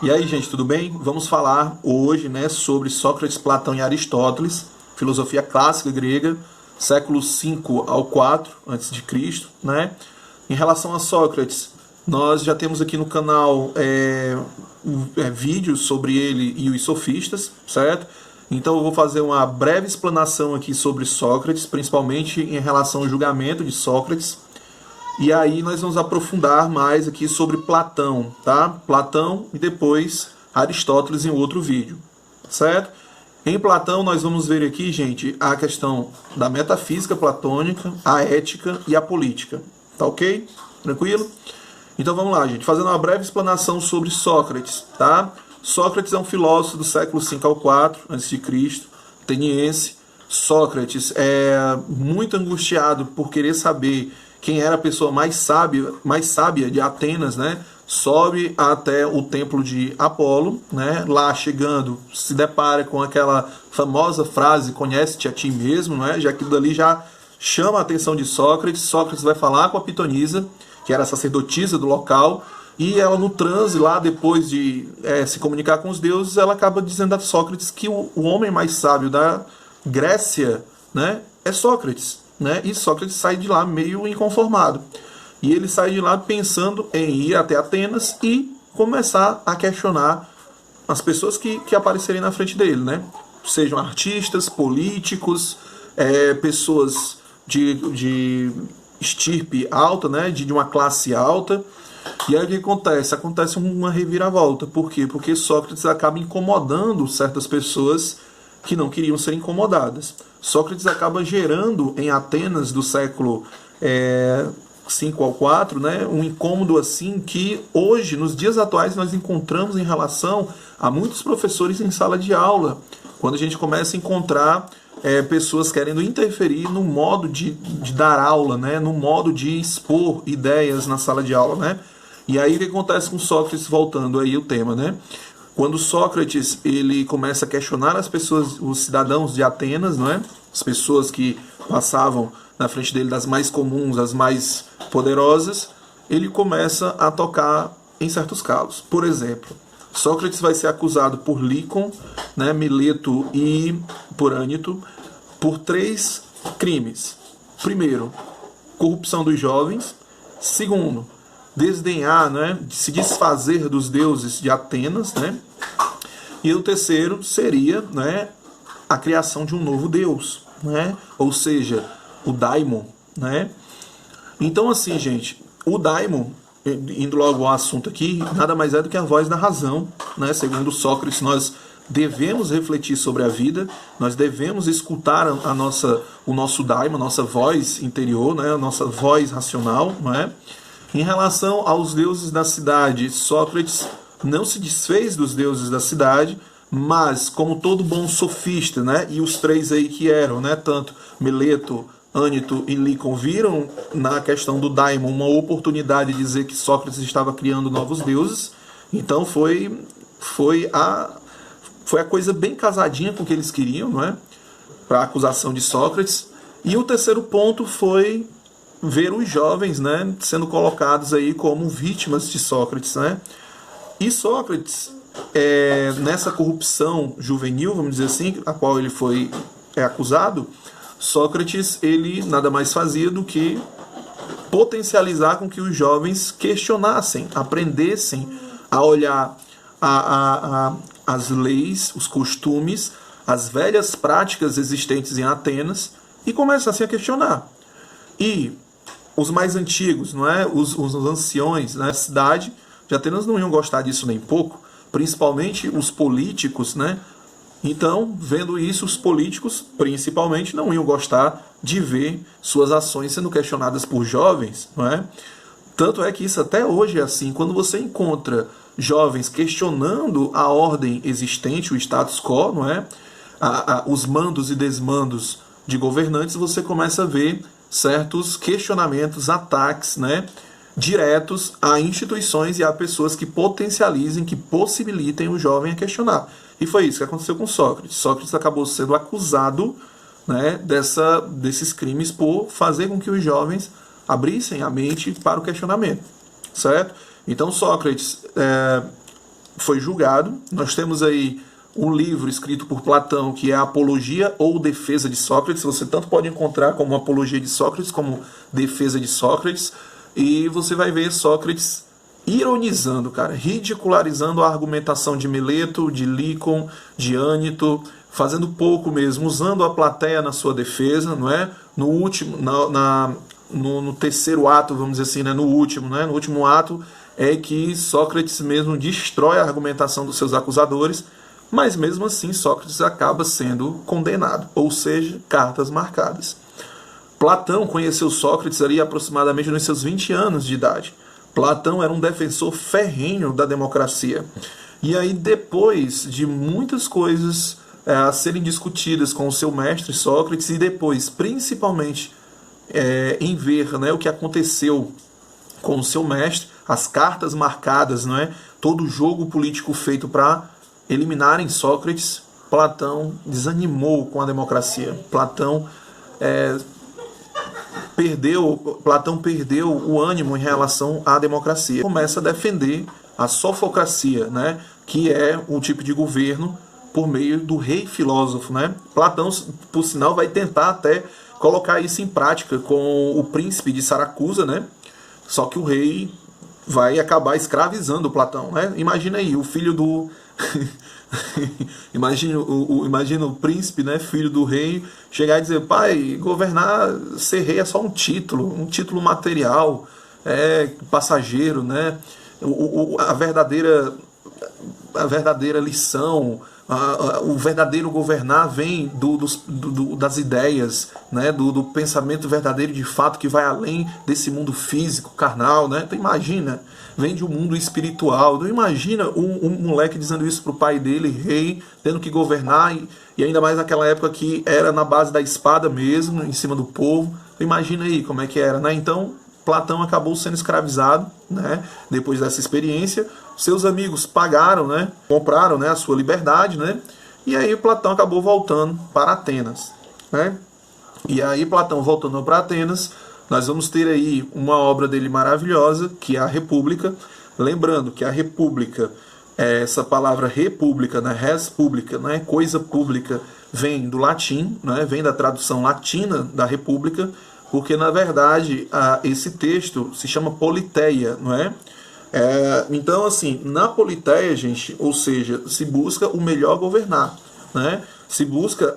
E aí, gente, tudo bem? Vamos falar hoje, né, sobre Sócrates, Platão e Aristóteles, filosofia clássica grega, séculos 5 ao 4 a.C., né? Em relação a Sócrates, nós já temos aqui no canal vídeos sobre ele e os sofistas, certo? Então eu vou fazer uma breve explanação aqui sobre Sócrates, principalmente em relação ao julgamento de Sócrates. E aí nós vamos aprofundar mais aqui sobre Platão, tá? Platão e depois Aristóteles em outro vídeo, certo? Em Platão nós vamos ver aqui, gente, a questão da metafísica platônica, a ética e a política, tá ok? Tranquilo? Então vamos lá, gente, fazendo uma breve explanação sobre Sócrates, tá? Sócrates é um filósofo do século 5 ao 4 a.C., ateniense. Sócrates é muito angustiado por querer saber quem era a pessoa mais sábia de Atenas, né? Sobe até o templo de Apolo, né? Lá chegando, se depara com aquela famosa frase, conhece-te a ti mesmo, né? Já que dali já chama a atenção de Sócrates. Sócrates vai falar com a Pitonisa, que era a sacerdotisa do local, e ela no transe lá, depois de se comunicar com os deuses, ela acaba dizendo a Sócrates que o homem mais sábio da Grécia, né, é Sócrates, né? E Sócrates sai de lá meio inconformado. E ele sai de lá pensando em ir até Atenas e começar a questionar as pessoas que aparecerem na frente dele, né? Sejam artistas, políticos, pessoas de estirpe alta, né? De uma classe alta. E aí o que acontece? Acontece uma reviravolta. Por quê? Porque Sócrates acaba incomodando certas pessoas que não queriam ser incomodadas. Sócrates acaba gerando em Atenas do século 5 ao 4, né, um incômodo assim que hoje, nos dias atuais, nós encontramos em relação a muitos professores em sala de aula, quando a gente começa a encontrar pessoas querendo interferir no modo de dar aula, né, no modo de expor ideias na sala de aula, né? E aí o que acontece com Sócrates, voltando aí o tema, né? Quando Sócrates ele começa a questionar as pessoas, os cidadãos de Atenas, não é? As pessoas que passavam na frente dele, das mais comuns, as mais poderosas, ele começa a tocar em certos calos. Por exemplo, Sócrates vai ser acusado por Lícon, né, Mileto e por Ânito, por 3 crimes. Primeiro, corrupção dos jovens. Segundo, desdenhar, né, de se desfazer dos deuses de Atenas, né? E o terceiro seria, né, a criação de um novo deus, né? Ou seja, o daimon, né? Então assim, gente, o daimon, indo logo ao assunto aqui, nada mais é do que a voz da razão, né? Segundo Sócrates, nós devemos refletir sobre a vida, nós devemos escutar o nosso daimon, a nossa voz interior, né? A nossa voz racional, não é? Em relação aos deuses da cidade, Sócrates não se desfez dos deuses da cidade, mas como todo bom sofista, né, e os 3 aí que eram, né, tanto Mileto, Ânito e Lícon, viram na questão do daimon uma oportunidade de dizer que Sócrates estava criando novos deuses. Então foi a coisa bem casadinha com o que eles queriam, não é? Para a acusação de Sócrates. E o terceiro ponto foi ver os jovens, né, sendo colocados aí como vítimas de Sócrates, né? E Sócrates, nessa corrupção juvenil, vamos dizer assim, a qual ele foi acusado, Sócrates, ele nada mais fazia do que potencializar com que os jovens questionassem, aprendessem a olhar as leis, os costumes, as velhas práticas existentes em Atenas e começassem a questionar. E os mais antigos, não é? Os anciões da cidade de Atenas não iam gostar disso nem pouco, principalmente os políticos, né? Então, vendo isso, os políticos, principalmente, não iam gostar de ver suas ações sendo questionadas por jovens, não é? Tanto é que isso até hoje é assim. Quando você encontra jovens questionando a ordem existente, o status quo, não é? Os mandos e desmandos de governantes, você começa a ver certos questionamentos, ataques, né, diretos a instituições e a pessoas que potencializem, que possibilitem o jovem a questionar. E foi isso que aconteceu com Sócrates. Sócrates acabou sendo acusado, né, desses crimes por fazer com que os jovens abrissem a mente para o questionamento, certo? Então Sócrates foi julgado. Nós temos aí um livro escrito por Platão, que é a Apologia ou Defesa de Sócrates. Você tanto pode encontrar como Apologia de Sócrates, como Defesa de Sócrates. E você vai ver Sócrates ironizando, cara, ridicularizando a argumentação de Mileto, de Lícon, de Ânito, fazendo pouco mesmo, usando a plateia na sua defesa, não é? No último, no terceiro ato, vamos dizer assim, né? No último ato é que Sócrates mesmo destrói a argumentação dos seus acusadores, mas mesmo assim Sócrates acaba sendo condenado, ou seja, cartas marcadas. Platão conheceu Sócrates ali aproximadamente nos seus 20 anos de idade. Platão era um defensor ferrenho da democracia. E aí, depois de muitas coisas a serem discutidas com o seu mestre Sócrates, e depois, principalmente, em ver, né, o que aconteceu com o seu mestre, as cartas marcadas, não é? Todo o jogo político feito para eliminarem Sócrates, Platão desanimou com a democracia. Platão perdeu o ânimo em relação à democracia. Começa a defender a sofocracia, né? Que é o tipo de governo por meio do rei filósofo, né? Platão, por sinal, vai tentar até colocar isso em prática com o príncipe de Saracusa, né? Só que o rei vai acabar escravizando Platão, né? Imagina aí, o filho do... imagina o príncipe, né, filho do rei, chegar e dizer: pai, governar, ser rei é só um título material, passageiro, né? A verdadeira lição, o verdadeiro governar vem das ideias, né? Do pensamento verdadeiro de fato que vai além desse mundo físico, carnal, né? Então imagina, vem de um mundo espiritual. Então imagina um moleque dizendo isso pro pai dele, rei, tendo que governar, e ainda mais naquela época que era na base da espada mesmo, em cima do povo. Então imagina aí como é que era, né? Então Platão acabou sendo escravizado, né? Depois dessa experiência, seus amigos pagaram, né? Compraram, né, a sua liberdade, né? E aí Platão acabou voltando para Atenas, né? E aí Platão voltando para Atenas, nós vamos ter aí uma obra dele maravilhosa, que é a República. Lembrando que a República, essa palavra república, né, res publica, né, coisa pública, vem do latim, né, vem da tradução latina da República, porque na verdade esse texto se chama Politeia, não é? Então, assim, na Politeia, gente, ou seja, se busca o melhor governar, né? Se busca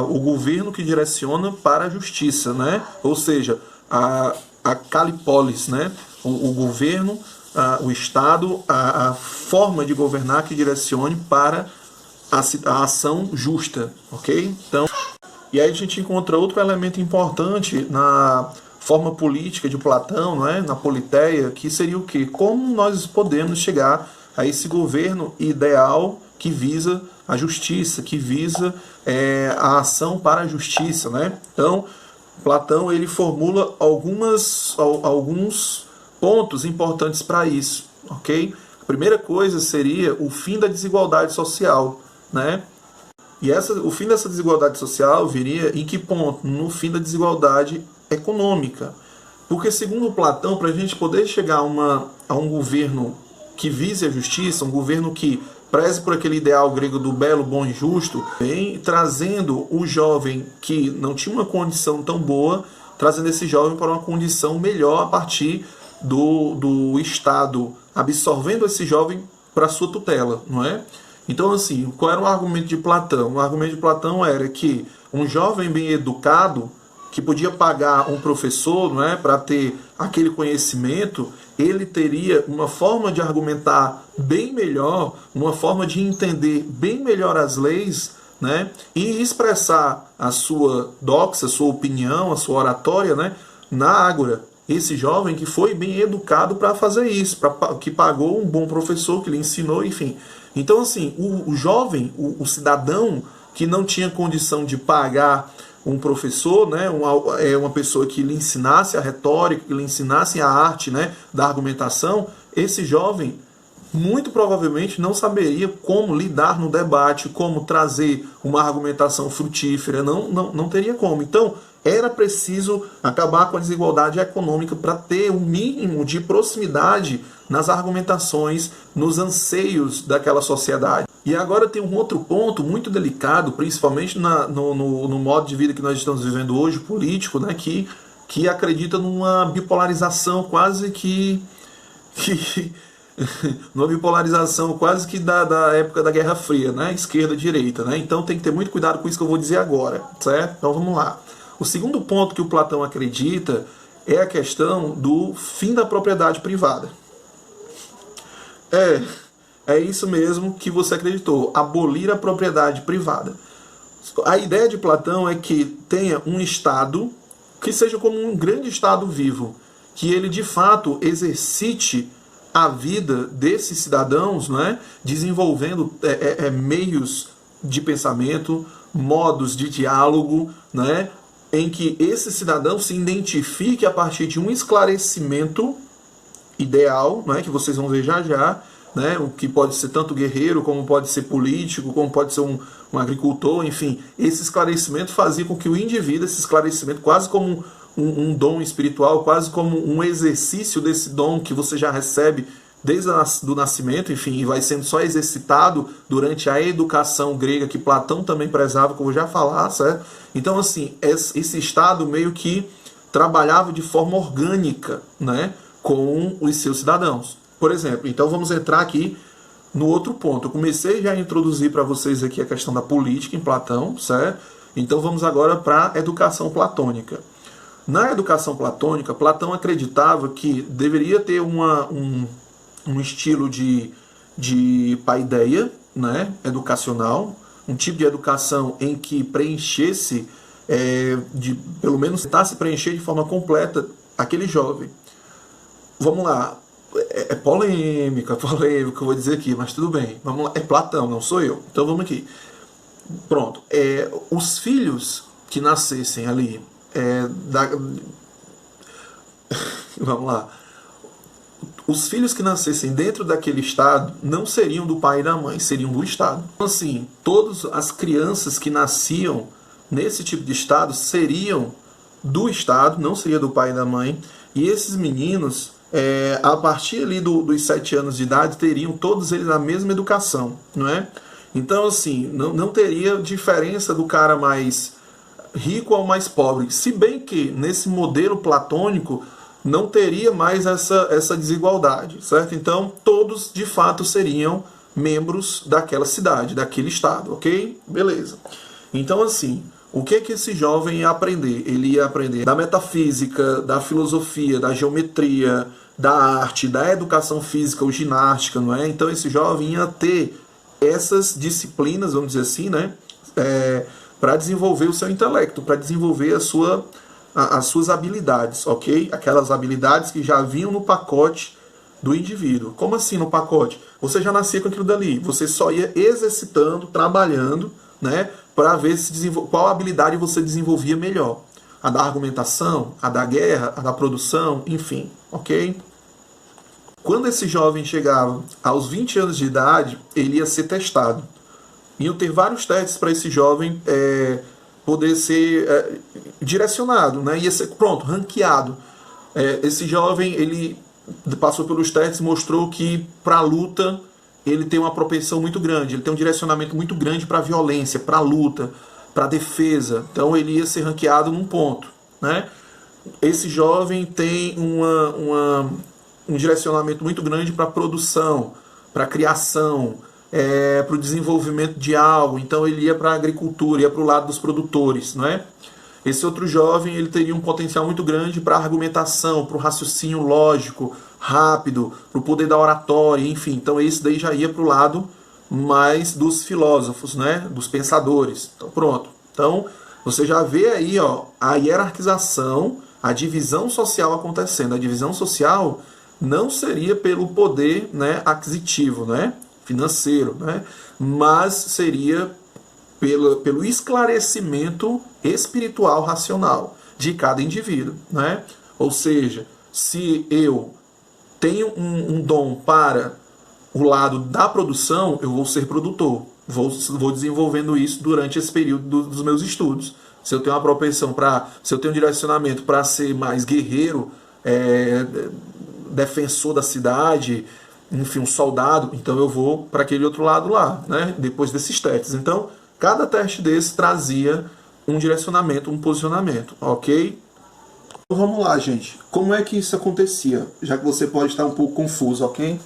o governo que direciona para a justiça, né? Ou seja, a Calipolis, né? O governo, o Estado, a forma de governar que direcione para a ação justa, ok? Então, e aí a gente encontra outro elemento importante na forma política de Platão, não é? Na Politeia, que seria o quê? Como nós podemos chegar a esse governo ideal que visa a justiça, que visa a ação para a justiça, né? Então, Platão ele formula alguns pontos importantes para isso, ok? A primeira coisa seria o fim da desigualdade social, né? E o fim dessa desigualdade social viria em que ponto? No fim da desigualdade econômica. Porque, segundo Platão, para a gente poder chegar a um governo que vise a justiça, um governo que preze por aquele ideal grego do belo, bom e justo, vem trazendo o jovem que não tinha uma condição tão boa, trazendo esse jovem para uma condição melhor a partir do Estado, absorvendo esse jovem para sua tutela, não é? Então, assim, qual era o argumento de Platão? O argumento de Platão era que um jovem bem educado, que podia pagar um professor, não é, para ter aquele conhecimento, ele teria uma forma de argumentar bem melhor, uma forma de entender bem melhor as leis, né, e expressar a sua doxa, a sua opinião, a sua oratória, né, na ágora. Esse jovem que foi bem educado para fazer isso, que pagou um bom professor, que lhe ensinou, enfim. Então, assim, o jovem, o cidadão que não tinha condição de pagar um professor, né, uma pessoa que lhe ensinasse a retórica, que lhe ensinasse a arte, né, da argumentação, esse jovem muito provavelmente não saberia como lidar no debate, como trazer uma argumentação frutífera, não teria como. Então, era preciso acabar com a desigualdade econômica para ter um mínimo de proximidade nas argumentações, nos anseios daquela sociedade. E agora tem um outro ponto muito delicado, principalmente no modo de vida que nós estamos vivendo hoje, político, né, que acredita numa bipolarização quase que numa bipolarização quase que da época da Guerra Fria, né, esquerda e direita, né? Então tem que ter muito cuidado com isso que eu vou dizer agora, certo? Então vamos lá. O segundo ponto que o Platão acredita é a questão do fim da propriedade privada. É isso mesmo que você acreditou, abolir a propriedade privada. A ideia de Platão é que tenha um Estado que seja como um grande Estado vivo, que ele de fato exercite a vida desses cidadãos, né, desenvolvendo meios de pensamento, modos de diálogo, né, em que esse cidadão se identifique a partir de um esclarecimento ideal, né, que vocês vão ver já já, né, o que pode ser tanto guerreiro, como pode ser político, como pode ser um agricultor, enfim. Esse esclarecimento fazia com que o indivíduo, esse esclarecimento quase como um dom espiritual, quase como um exercício desse dom que você já recebe desde o nascimento, enfim, e vai sendo só exercitado durante a educação grega, que Platão também prezava, como eu já falar, certo? Então, assim, esse Estado meio que trabalhava de forma orgânica, né, com os seus cidadãos. Por exemplo, então vamos entrar aqui no outro ponto. Eu comecei já a introduzir para vocês aqui a questão da política em Platão, certo? Então vamos agora para a educação platônica. Na educação platônica, Platão acreditava que deveria ter um estilo de paideia, né, educacional, um tipo de educação em que preenchesse, pelo menos tentasse preencher de forma completa aquele jovem. Vamos lá, é polêmica, eu vou dizer aqui, mas tudo bem. Vamos lá, é Platão, não sou eu. Então vamos aqui. Pronto, os filhos que nascessem ali, vamos lá. Os filhos que nascessem dentro daquele Estado não seriam do pai e da mãe, seriam do Estado. Então, assim, todas as crianças que nasciam nesse tipo de Estado seriam do Estado, não seria do pai e da mãe. E esses meninos, a partir ali dos 7 anos de idade, teriam todos eles a mesma educação, não é? Então, assim, não teria diferença do cara mais rico ao mais pobre. Se bem que, nesse modelo platônico, não teria mais essa desigualdade, certo? Então, todos, de fato, seriam membros daquela cidade, daquele Estado, ok? Beleza. Então, assim, o que esse jovem ia aprender? Ele ia aprender da metafísica, da filosofia, da geometria, da arte, da educação física ou ginástica, não é? Então, esse jovem ia ter essas disciplinas, vamos dizer assim, né? Para desenvolver o seu intelecto, para desenvolver as suas habilidades, ok? Aquelas habilidades que já vinham no pacote do indivíduo. Como assim no pacote? Você já nascia com aquilo dali, você só ia exercitando, trabalhando, né? Para ver qual habilidade você desenvolvia melhor. A da argumentação, a da guerra, a da produção, enfim, ok? Quando esse jovem chegava aos 20 anos de idade, ele ia ser testado. Iam ter vários testes para esse jovem poder ser direcionado, né? Ia ser, pronto, ranqueado. Esse jovem, ele passou pelos testes e mostrou que para a luta ele tem uma propensão muito grande, ele tem um direcionamento muito grande para a violência, para a luta, para a defesa. Então ele ia ser ranqueado num ponto, né? Esse jovem tem um direcionamento muito grande para a produção, para a criação, para o desenvolvimento de algo. Então ele ia para a agricultura, ia para o lado dos produtores, não é? Esse outro jovem, ele teria um potencial muito grande para a argumentação, para o raciocínio lógico, rápido, para o poder da oratória, enfim. Então esse daí já ia para o lado mais dos filósofos, né? Dos pensadores. Então pronto. Então você já vê aí, ó, a hierarquização, a divisão social acontecendo. A divisão social não seria pelo poder, né, aquisitivo, né, financeiro, né, mas seria pelo esclarecimento espiritual racional de cada indivíduo, né? Ou seja, se eu tenho um dom para o lado da produção, eu vou ser produtor, vou desenvolvendo isso durante esse período dos meus estudos. se eu tenho uma propensão para, se eu tenho um direcionamento para ser mais guerreiro, defensor da cidade, enfim, um soldado, então eu vou para aquele outro lado lá, né? Depois desses testes. Então, cada teste desse trazia um direcionamento, um posicionamento, ok? Então vamos lá, gente. Como é que isso acontecia? Já que você pode estar um pouco confuso, ok?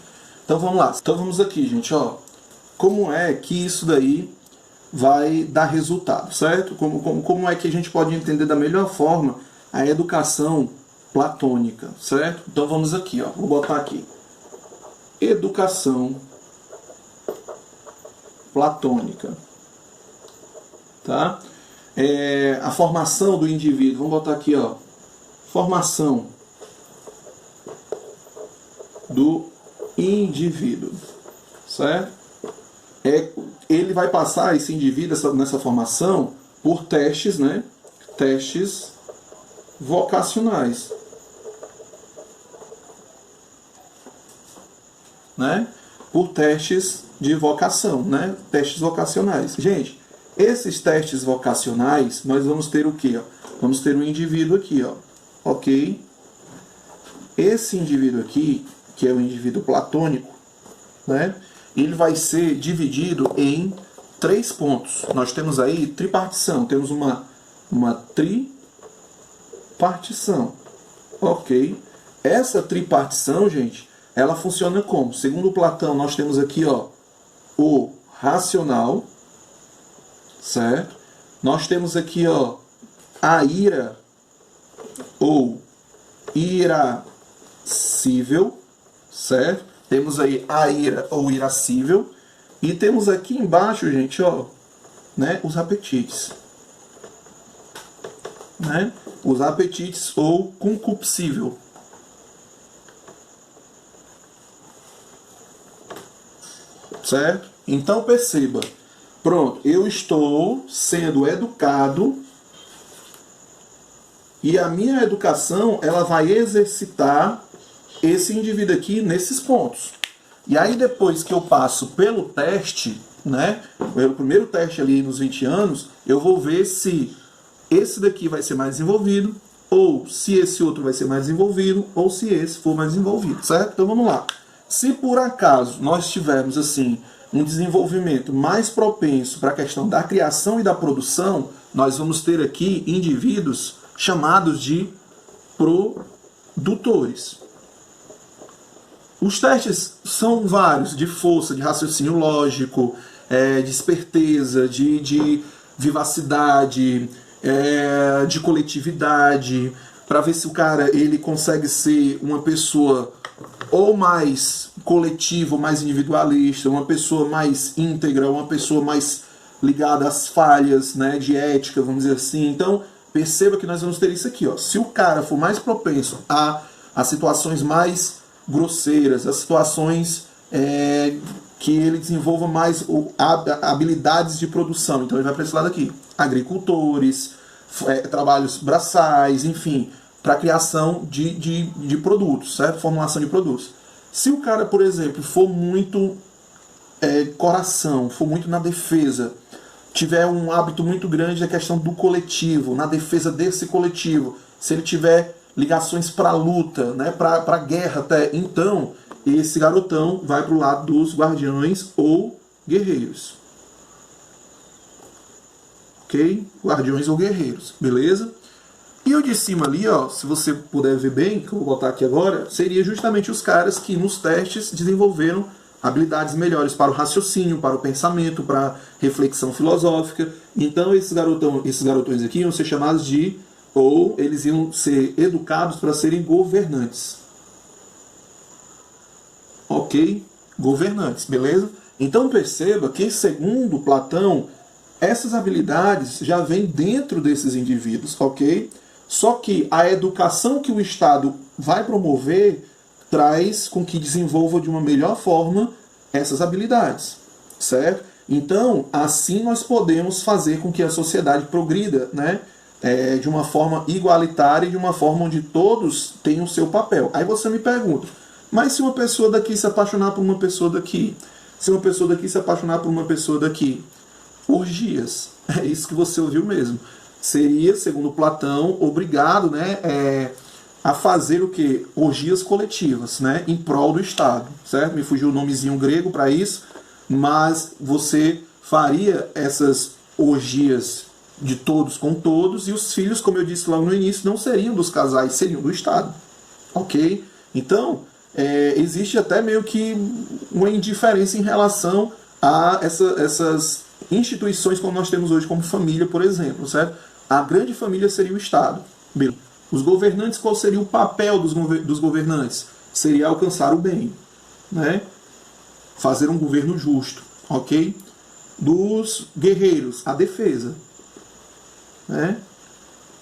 Então vamos lá. Então vamos aqui, gente, ó. Como é que isso daí vai dar resultado, certo? Como é que a gente pode entender da melhor forma a educação platônica, certo? Então vamos aqui, ó. Vou botar aqui. Educação platônica, tá? A formação do indivíduo, vamos botar aqui, ó, formação do indivíduo, certo? Ele vai passar, esse indivíduo, nessa formação, por testes, né? Testes vocacionais, né? Por testes de vocação, né? Testes vocacionais. Gente, esses testes vocacionais, nós vamos ter o quê? Ó? Vamos ter um indivíduo aqui, ó, ok? Esse indivíduo aqui, que é o indivíduo platônico, né? Ele vai ser dividido em 3 pontos. Nós temos aí tripartição, temos uma tripartição, ok? Essa tripartição, gente, ela funciona como? Segundo Platão, nós temos aqui, ó, o racional, certo? Nós temos aqui, ó, a ira ou irascível, certo? Temos aí a ira ou irascível. E temos aqui embaixo, gente, ó, né, os apetites. Né? Os apetites ou concupiscível. Certo? Então perceba. Pronto, eu estou sendo educado e a minha educação ela vai exercitar esse indivíduo aqui nesses pontos. E aí depois que eu passo pelo teste, né, pelo primeiro teste ali nos 20 anos, eu vou ver se esse daqui vai ser mais desenvolvido, ou se esse outro vai ser mais desenvolvido, ou se esse for mais desenvolvido, certo? Então vamos lá. Se por acaso nós tivermos assim um desenvolvimento mais propenso para a questão da criação e da produção, nós vamos ter aqui indivíduos chamados de produtores. Os testes são vários, de força, de raciocínio lógico, de esperteza, de vivacidade, de coletividade, para ver se o cara ele consegue ser uma pessoa ou mais coletiva, ou mais individualista, uma pessoa mais íntegra, uma pessoa mais ligada às falhas, né, de ética, vamos dizer assim. Então, perceba que nós vamos ter isso aqui, ó. Se o cara for mais propenso a situações mais grosseiras, as situações que ele desenvolva mais habilidades de produção, então ele vai para esse lado aqui. Agricultores, trabalhos braçais, enfim, para a criação de produtos, certo? Formulação de produtos. Se o cara, por exemplo, for muito coração, for muito na defesa, tiver um hábito muito grande da questão do coletivo, na defesa desse coletivo, se ele tiver ligações para a luta, né, para a guerra até, então esse garotão vai para o lado dos guardiões ou guerreiros. Ok? Guardiões ou guerreiros, beleza? E o de cima ali, ó, se você puder ver bem, que eu vou botar aqui agora, seria justamente os caras que nos testes desenvolveram habilidades melhores para o raciocínio, para o pensamento, para a reflexão filosófica. Então esses garotões aqui iam ser chamados de, ou eles iam ser educados para serem governantes. Ok? Governantes, beleza? Então perceba que, segundo Platão, essas habilidades já vêm dentro desses indivíduos, ok? Só que a educação que o Estado vai promover traz com que desenvolva de uma melhor forma essas habilidades, certo? Então, assim nós podemos fazer com que a sociedade progrida, né? De uma forma igualitária e de uma forma onde todos tenham o seu papel. Aí você me pergunta, mas se uma pessoa daqui se apaixonar por uma pessoa daqui? Se uma pessoa daqui se apaixonar por uma pessoa daqui? Orgias. É isso que você ouviu mesmo. seria, segundo Platão, obrigado, né, a fazer o quê? Orgias coletivas, né, em prol do Estado, certo? Me fugiu o nomezinho grego para isso, mas você faria essas orgias de todos com todos, e os filhos, como eu disse logo no início, não seriam dos casais, seriam do Estado, ok? Então, existe até meio que uma indiferença em relação a essas instituições como nós temos hoje como família, por exemplo, certo? A grande família seria o Estado. Bem, os governantes, qual seria o papel dos governantes? Seria alcançar o bem, né? Fazer um governo justo, ok? Dos guerreiros, a defesa, né?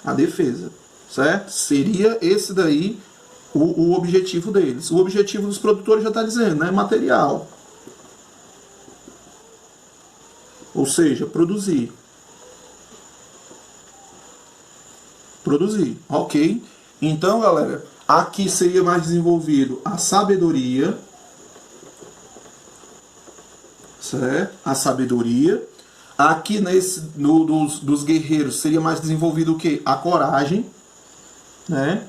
A defesa, certo? Seria esse daí o objetivo deles. O objetivo dos produtores já está dizendo, né? Material. Ou seja, produzir. Produzir, ok? Então, galera, aqui seria mais desenvolvido a sabedoria, certo? A sabedoria. Aqui dos guerreiros seria mais desenvolvido o quê? A coragem, né?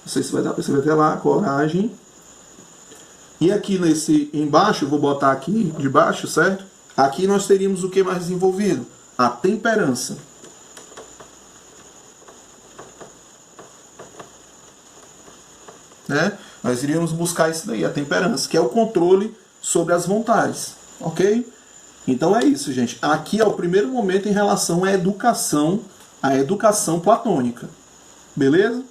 Não sei se vai dar para você ver lá, a coragem. E aqui embaixo, eu vou botar aqui de baixo, certo? Aqui nós teríamos o que mais desenvolvido? A temperança. Né? Nós iríamos buscar isso daí, a temperança, que é o controle sobre as vontades, ok? Então é isso, gente. Aqui é o primeiro momento em relação à educação platônica, beleza?